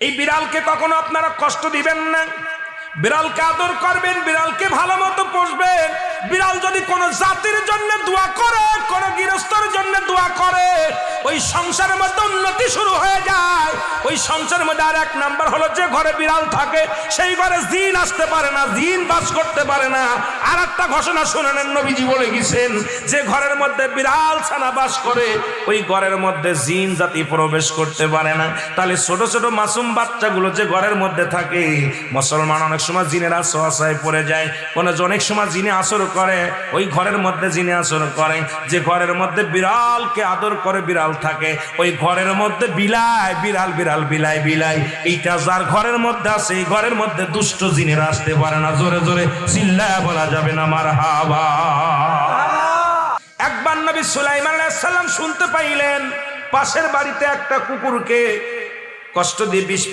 এই বিড়ালকে কখনো আপনারা কষ্ট দিবেন না, বিড়ালকে আদর করবেন, বিড়ালকে ভালো মতো পুষবেন। বিড়াল যদি কোনো জাতির জন্য দোয়া করে, কোনো গৃহস্থর জন্য দোয়া করে, ওই সংসারের মধ্যে উন্নতি শুরু হয়ে যায়। ওই সংসারের মধ্যে আর এক নাম্বার হলো, যে ঘরে বিড়াল থাকে সেই ঘরে জিন আসতে পারে না, জিন বাস করতে পারে না। আর একটা ঘোষণা শুনেন, নবীজি বলে গেছেন, যে ঘরের মধ্যে বিড়াল ছানা বাস করে ওই ঘরের মধ্যে জিন জাতি প্রবেশ করতে পারে না। তাহলে ছোট ছোট মাসুম বাচ্চাগুলো যে ঘরের মধ্যে থাকে, মুসলমান অনেক সময় জিনের আশ্রয় পড়ে যায়, অনেক সময় জিনে আসর করে, ওই ঘরের মধ্যে জিনে আসর করে। যে ঘরের মধ্যে বিড়ালকে আদর করে বিড়াল থাকে, ওই ঘরের মধ্যে বিলাই বিড়াল বিড়াল বিলাই বিলাই, এইটা যার ঘরের মধ্যে আছে এই ঘরের মধ্যে দুষ্ট জিনেরা আসতে পারে না। জোরে জোরে চিল্লায়া বলা যাবে না মারহাবা। একবার নবী সুলাইমান আলাইহিস সালাম শুনতে পাইলেন পাশের বাড়িতে একটা কুকুরকে কষ্ট দিয়ে বিষ